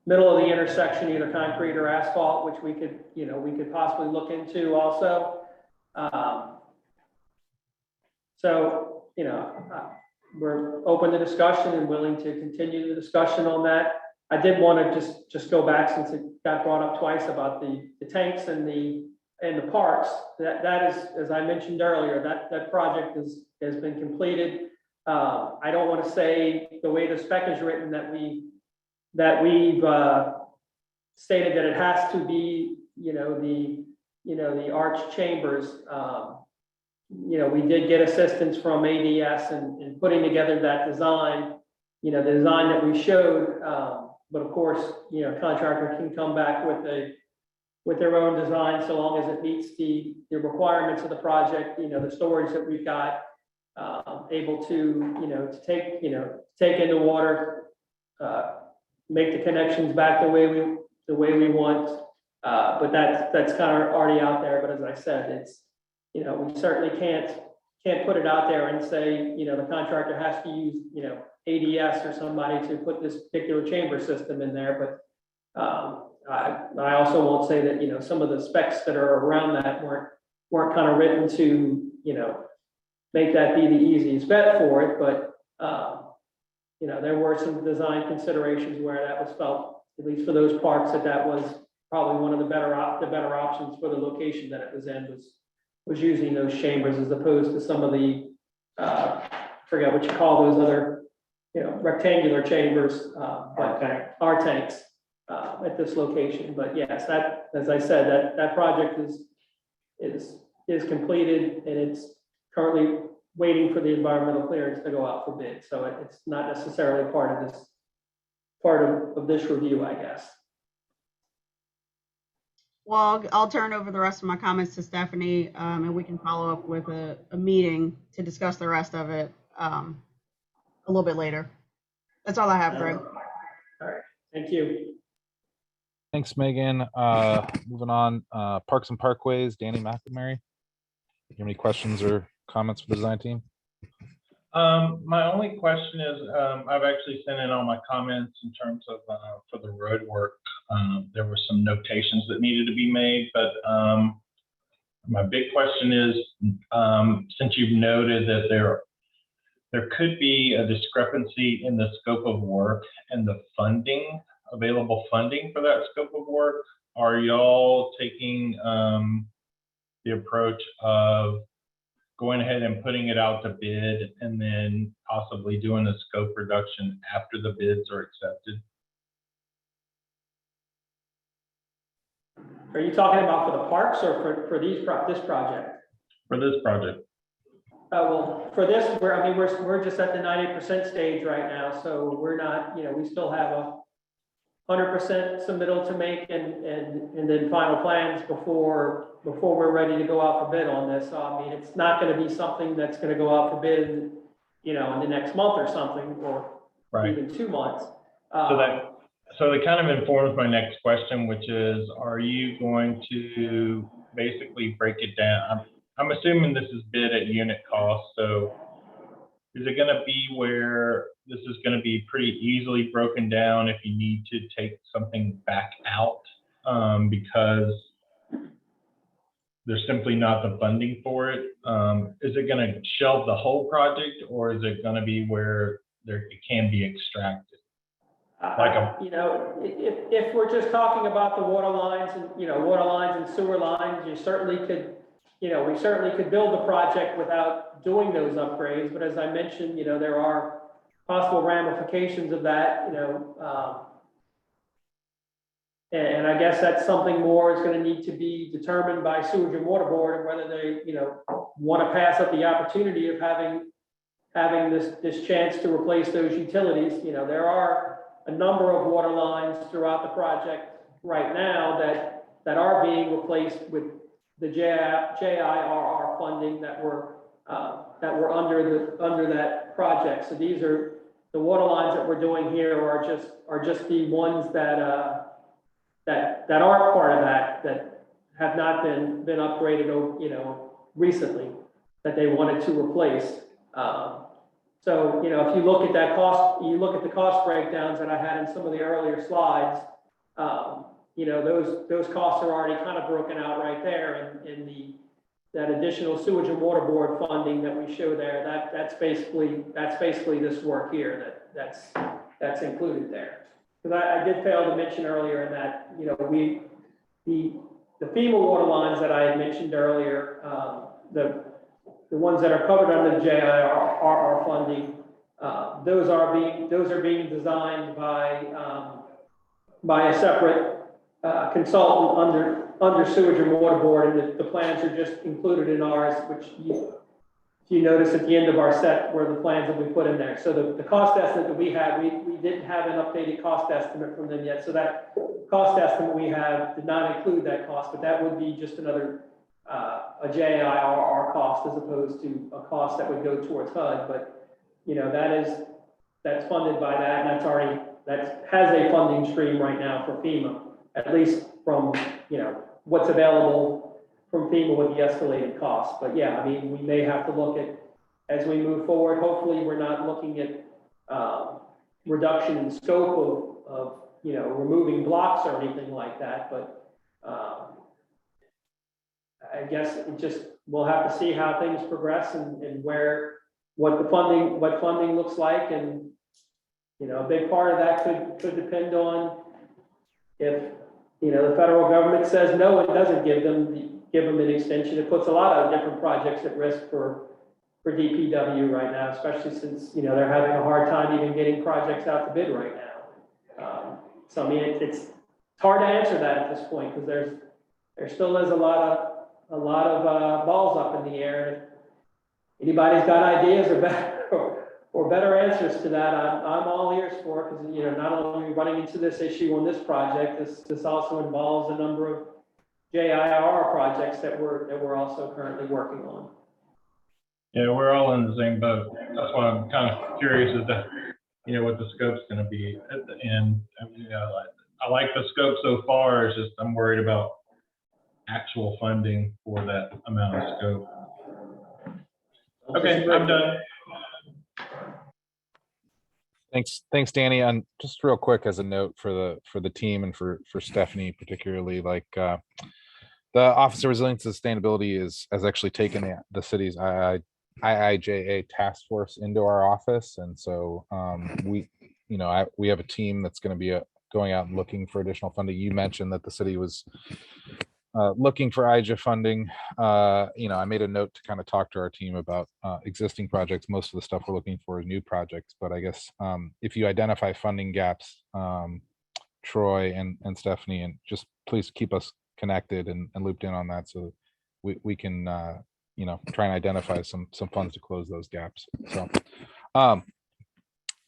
Speaker 3: middle of the intersection, either concrete or asphalt, which we could possibly look into also. So, we're open to discussion and willing to continue the discussion on that. I did want to just go back, since it got brought up twice, about the tanks and the parks. That is, as I mentioned earlier, that project has been completed. I don't want to say the way the spec is written that we've stated that it has to be, the arch chambers. We did get assistance from ADS in putting together that design, the design that we showed. But of course, contractor can come back with their own design, so long as it meets the requirements of the project, the storage that we've got, able to, take in the water, make the connections back the way we want. But that's kind of already out there. But as I said, it's, we certainly can't put it out there and say, the contractor has to use, ADS or somebody to put this particular chamber system in there. But I also won't say that, some of the specs that are around that weren't kind of written to, make that be the easiest bet for it. But, there were some design considerations where that was felt, at least for those parks, that was probably one of the better options for the location that it was in, was using those chambers as opposed to some of the, forget what you call those other, rectangular chambers, but our tanks at this location. But yes, that, as I said, that project is completed, and it's currently waiting for the environmental clearance to go out for bid. So it's not necessarily part of this review, I guess.
Speaker 7: Well, I'll turn over the rest of my comments to Stephanie, and we can follow up with a meeting to discuss the rest of it a little bit later. That's all I have, Greg.
Speaker 3: All right, thank you.
Speaker 2: Thanks, Megan. Moving on, Parks and Parkways, Danny McNamara. You have any questions or comments for the design team?
Speaker 8: My only question is, I've actually sent in all my comments in terms of for the road work. There were some notations that needed to be made, but my big question is, since you've noted that there could be a discrepancy in the scope of work and the funding, available funding for that scope of work, are y'all taking the approach of going ahead and putting it out to bid and then possibly doing a scope reduction after the bids are accepted?
Speaker 3: Are you talking about for the parks or for this project?
Speaker 8: For this project.
Speaker 3: Well, for this, we're just at the 90% stage right now, so we're not, we still have a 100% submittal to make and then final plans before we're ready to go out for bid on this. So it's not going to be something that's going to go out for bid, in the next month or something, or even 2 months.
Speaker 8: So that kind of informs my next question, which is, are you going to basically break it down? I'm assuming this is bid at unit cost. So is it going to be where this is going to be pretty easily broken down if you need to take something back out because there's simply not the funding for it? Is it going to shelve the whole project, or is it going to be where it can be extracted?
Speaker 3: If we're just talking about the water lines and sewer lines, you certainly could, we certainly could build the project without doing those upgrades. But as I mentioned, there are possible ramifications of that, And I guess that's something more is gonna need to be determined by Sewage and Water Board, and whether they, want to pass up the opportunity of having this chance to replace those utilities. There are a number of water lines throughout the project right now that are being replaced with the JIRR funding that were under that project. So these are the water lines that we're doing here are just the ones that are part of that have not been upgraded, recently, that they wanted to replace. So, if you look at that cost, you look at the cost breakdowns that I had in some of the earlier slides, those costs are already kind of broken out right there in that additional Sewage and Water Board funding that we show there. That's basically this work here that's included there. Because I did fail to mention earlier in that, the FEMA water lines that I had mentioned earlier, the ones that are covered under the JIRR funding, those are being designed by a separate consultant under Sewage and Water Board, and the plans are just included in ours, which you notice at the end of our set where the plans that we put in there. So the cost estimate that we have, we didn't have an updated cost estimate from them yet. So that cost estimate we have did not include that cost, but that would be just another a JIRR cost as opposed to a cost that would go towards HUD. But that's funded by that, and that has a funding stream right now for FEMA, at least from what's available from FEMA with the escalated costs. But yeah, I mean, we may have to look at, as we move forward, hopefully we're not looking at reduction in scope of removing blocks or anything like that. But I guess we'll have to see how things progress and what funding looks like. And a big part of that could depend on if the federal government says no and doesn't give them an extension. It puts a lot of different projects at risk for DPW right now, especially since they're having a hard time even getting projects out to bid right now. So I mean, it's hard to answer that at this point, because there still is a lot of balls up in the air. If anybody's got ideas or better answers to that, I'm all ears for it, because not only are we running into this issue on this project, this also involves a number of JIRR projects that we're also currently working on.
Speaker 8: Yeah, we're all in the same boat. That's why I'm kind of curious as to what the scope's going to be. And I like the scope so far. It's just I'm worried about actual funding for that amount of scope. Okay, I'm done.
Speaker 2: Thanks, Danny. And just real quick as a note for the team and for Stephanie particularly, like the Office of Resilience and Sustainability has actually taken the city's IIJA task force into our office, and so we have a team that's going to be going out and looking for additional funding. You mentioned that the city was looking for IIJA funding. I made a note to kind of talk to our team about existing projects. Most of the stuff we're looking for is new projects, but I guess if you identify funding gaps, Troy and Stephanie, and just please keep us connected and looped in on that, so we can try and identify some funds to close those gaps. So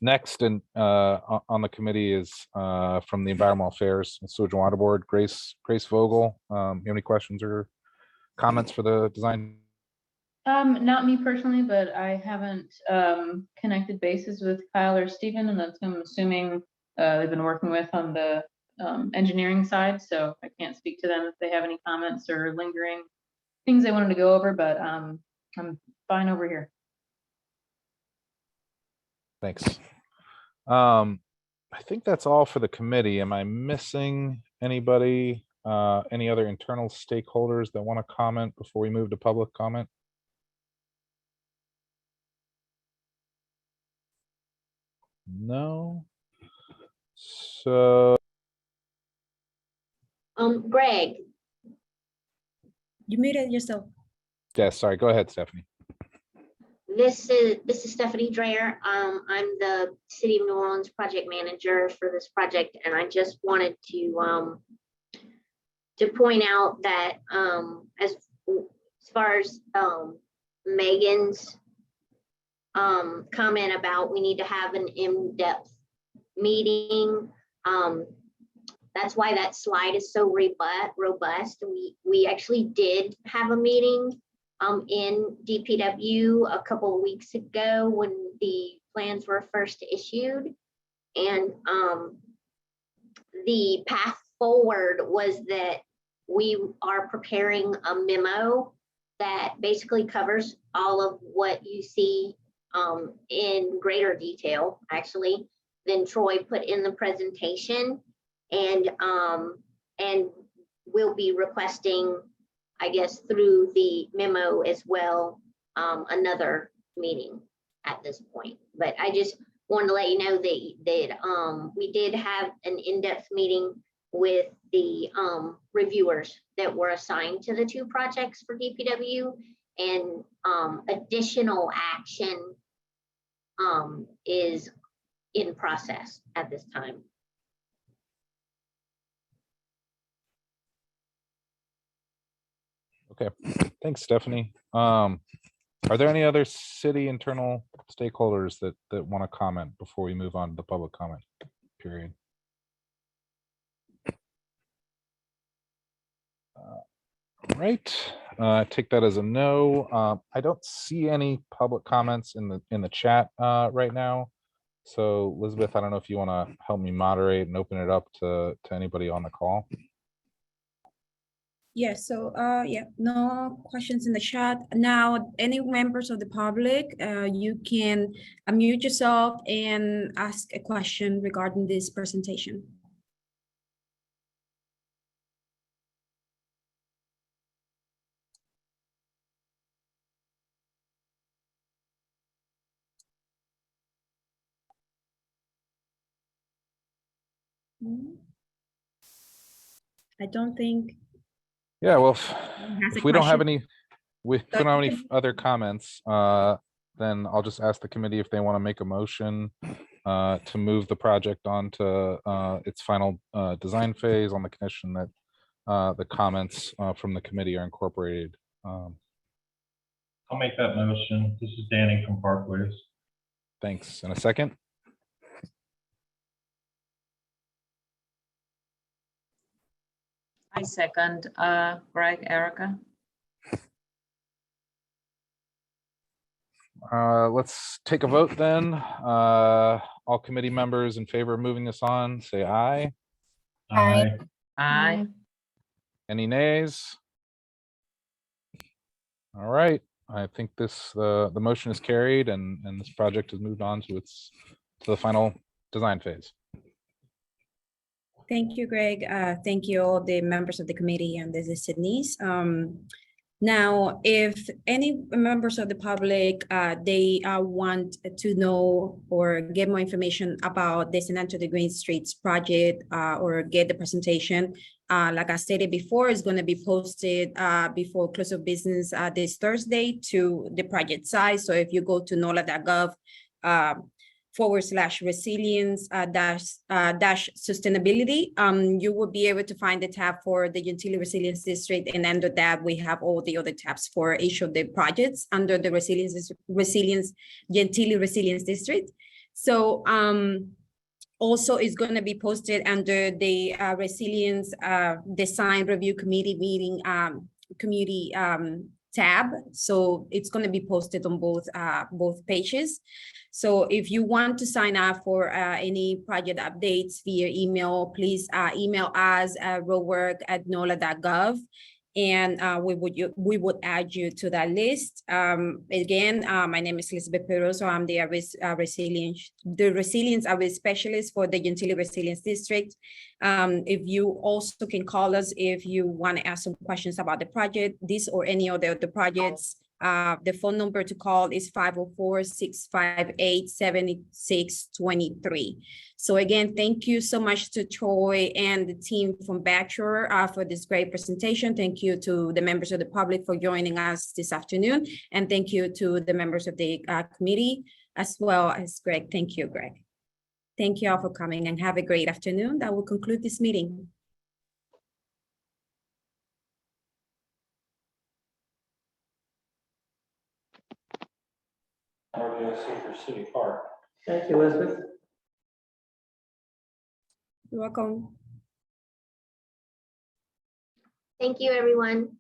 Speaker 2: next and on the committee is from the Environmental Affairs and Sewage and Water Board, Grace Vogel. You have any questions or comments for the design?
Speaker 9: Not me personally, but I haven't connected bases with Kyle or Stephen, and that's who I'm assuming they've been working with on the engineering side. So I can't speak to them if they have any comments or lingering things they wanted to go over, but I'm fine over here.
Speaker 2: Thanks. I think that's all for the committee. Am I missing anybody, any other internal stakeholders that want to comment before we move to public comment? No. So
Speaker 10: Greg.
Speaker 1: You muted yourself.
Speaker 2: yeah, sorry, go ahead, Stephanie.
Speaker 10: This is Stephanie Dreyer. I'm the City of New Orleans project manager for this project, and I just wanted to point out that as far as Megan's comment about we need to have an in-depth meeting. That's why that slide is so robust. We actually did have a meeting in DPW a couple of weeks ago when the plans were first issued. And the path forward was that we are preparing a memo that basically covers all of what you see in greater detail, actually, than Troy put in the presentation. And we'll be requesting, I guess, through the memo as well, another meeting at this point. But I just wanted to let you know that we did have an in-depth meeting with the reviewers that were assigned to the two projects for DPW, and additional action is in process at this time.
Speaker 2: Okay, thanks, Stephanie. Are there any other city internal stakeholders that want to comment before we move on to the public comment period? All right, take that as a no. I don't see any public comments in the chat right now. So Elizabeth, I don't know if you want to help me moderate and open it up to anybody on the call.
Speaker 1: Yes, so yeah, no questions in the chat. Now, any members of the public, you can unmute yourself and ask a question regarding this presentation. I don't think.
Speaker 2: Yeah, well,
Speaker 1: Has
Speaker 2: if
Speaker 1: a
Speaker 2: we don't have
Speaker 1: question?
Speaker 2: any, we don't have any other comments, then I'll just ask the committee if they want to make a motion to move the project on to its final design phase on the condition that the comments from the committee are incorporated.
Speaker 8: I'll make that motion. This is Danny from Parkways.
Speaker 2: Thanks. In a second.
Speaker 5: I second, Greg, Erica.
Speaker 2: Let's take a vote then. All committee members in favor of moving this on, say aye.
Speaker 8: Aye.
Speaker 5: Aye.
Speaker 2: Any nays? All right, I think this the motion is carried and this project has moved on to the final design phase.
Speaker 1: Thank you, Greg. Thank you all the members of the committee, and this is Sydney's. Now, if any members of the public, they want to know or get more information about the San Antonio Green Streets project or get the presentation, like I stated before, it's going to be posted before close of business this Thursday to the project site. So if you go to NOLA.gov, /resilience dash sustainability, you will be able to find the tab for the Gentilly Resilience District, and under that we have all the other tabs for each of the projects under the Gentilly Resilience District. So also it's going to be posted under the Resilience Design Review Committee meeting community tab. So it's going to be posted on both pages. So if you want to sign up for any project updates via email, please email us at roadwork@nola.gov, and we would add you to that list. Again, my name is Elizabeth Peroso. I'm the Resilience Specialist for the Gentilly Resilience District. If you also can call us if you want to ask some questions about the project, this or any of the projects The phone number to call is 504-658-7623. So again, thank you so much to Troy and the team from Bachelor for this great presentation. Thank you to the members of the public for joining us this afternoon. And thank you to the members of the committee as well as Greg. Thank you, Greg. Thank you all for coming and have a great afternoon. That will conclude this meeting.
Speaker 6: RDRC for City Park.
Speaker 3: Thank you, Elizabeth.
Speaker 1: You're welcome.
Speaker 10: Thank you, everyone.